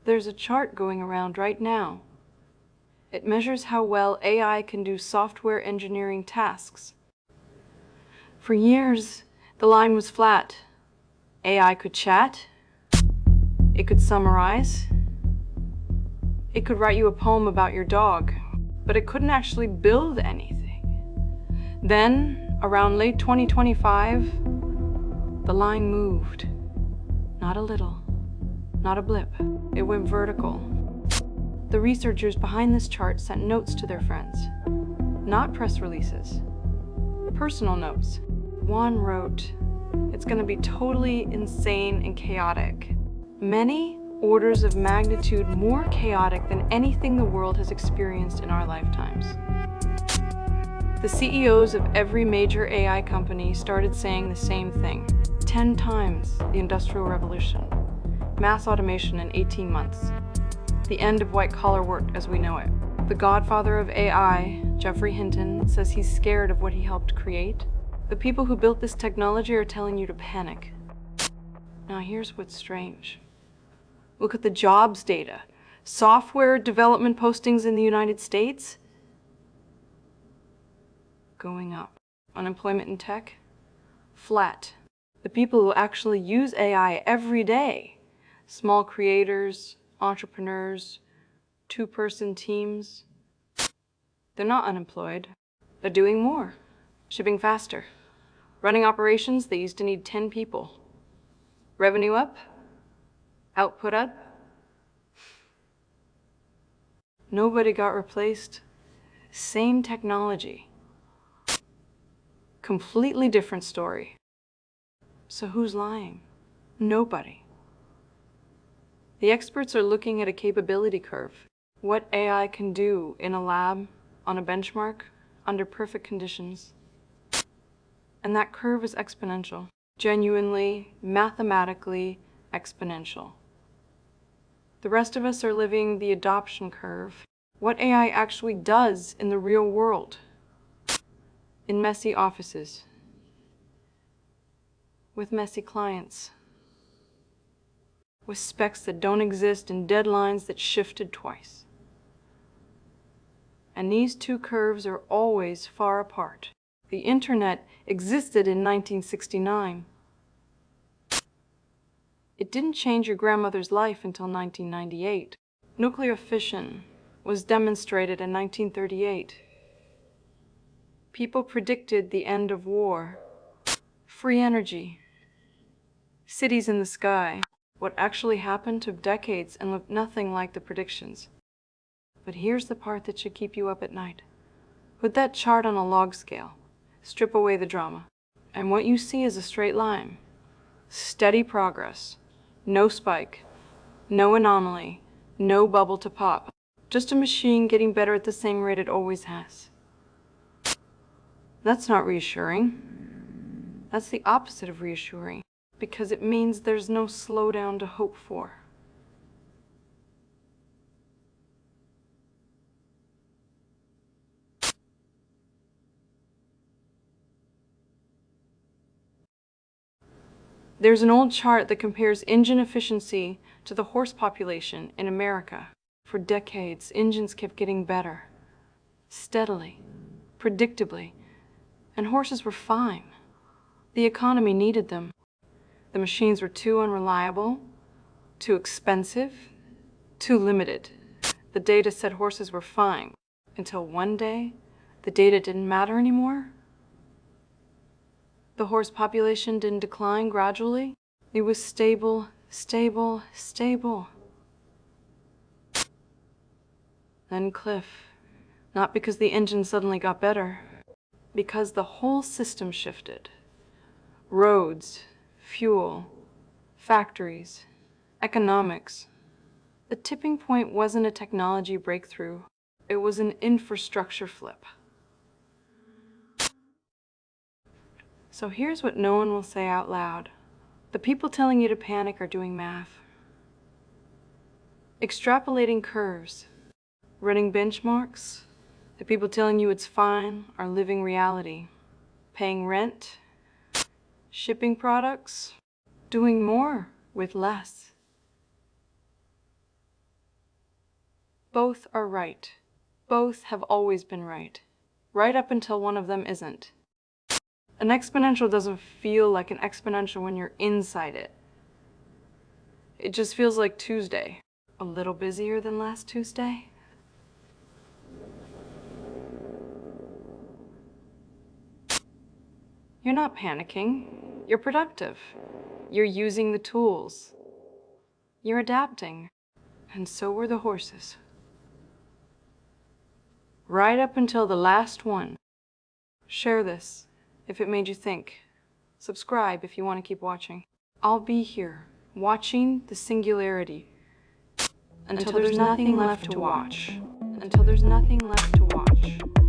There's a chart going around right now. It measures how well AI can do software engineering tasks. For years, the line was flat. AI could chat, it could summarize, it could write you a poem about your dog, but it couldn't actually build anything. Then, around late 2025, the line moved. Not a little, not a blip. It went vertical. The researchers behind this chart sent notes to their friends, not press releases, personal notes. One wrote, "It's going to be totally insane and chaotic. Many orders of magnitude more chaotic than anything the world has experienced in our lifetimes." The CEOs of every major AI company started saying the same thing. 10 times the Industrial Revolution, mass automation in 18 months, the end of white-collar work as we know it. The godfather of AI, Geoffrey Hinton, says he's scared of what he helped create. The people who built this technology are telling you to panic. Now here's what's strange. Look at the jobs data. Software development postings in the United States, going up. Unemployment in tech, flat. The people who actually use AI every day, small creators, entrepreneurs, two-person teams, they're not unemployed. They're doing more, shipping faster, running operations that used to need 10 people. Revenue up, output up. Nobody got replaced. Same technology. Completely different story. So who's lying? Nobody. The experts are looking at a capability curve. What AI can do in a lab, on a benchmark, under perfect conditions. And that curve is exponential. Genuinely, mathematically exponential. The rest of us are living the adoption curve. What AI actually does in the real world. In messy offices, with messy clients, with specs that don't exist and deadlines that shifted twice. And these two curves are always far apart. The internet existed in 1969. It didn't change your grandmother's life until 1998. Nuclear fission was demonstrated in 1938. People predicted the end of war. Free energy. Cities in the sky. What actually happened took decades and looked nothing like the predictions. But here's the part that should keep you up at night. Put that chart on a log scale. Strip away the drama. And what you see is a straight line. Steady progress. No spike. No anomaly. No bubble to pop. Just a machine getting better at the same rate it always has. That's not reassuring. That's the opposite of reassuring, because it means there's no slowdown to hope for. There's an old chart that compares engine efficiency to the horse population in America. For decades, engines kept getting better, steadily, predictably, and horses were fine. The economy needed them. The machines were too unreliable, too expensive, too limited. The data said horses were fine, until one day, the data didn't matter anymore. The horse population didn't decline gradually. It was stable, stable, stable. Then cliff. Not because the engine suddenly got better, because the whole system shifted. Roads, fuel, factories, economics. The tipping point wasn't a technology breakthrough. It was an infrastructure flip. So here's what no one will say out loud. The people telling you to panic are doing math. Extrapolating curves, running benchmarks. The people telling you it's fine are living reality. Paying rent, shipping products, doing more with less. Both are right. Both have always been right. Right up until one of them isn't. An exponential doesn't feel like an exponential when you're inside it. It just feels like Tuesday. A little busier than last Tuesday. You're not panicking. You're productive. You're using the tools. You're adapting. And so were the horses. Right up until the last one. Share this if it made you think. Subscribe if you want to keep watching. I'll be here, watching the singularity. Until there's nothing left to watch. Until there's nothing left to watch.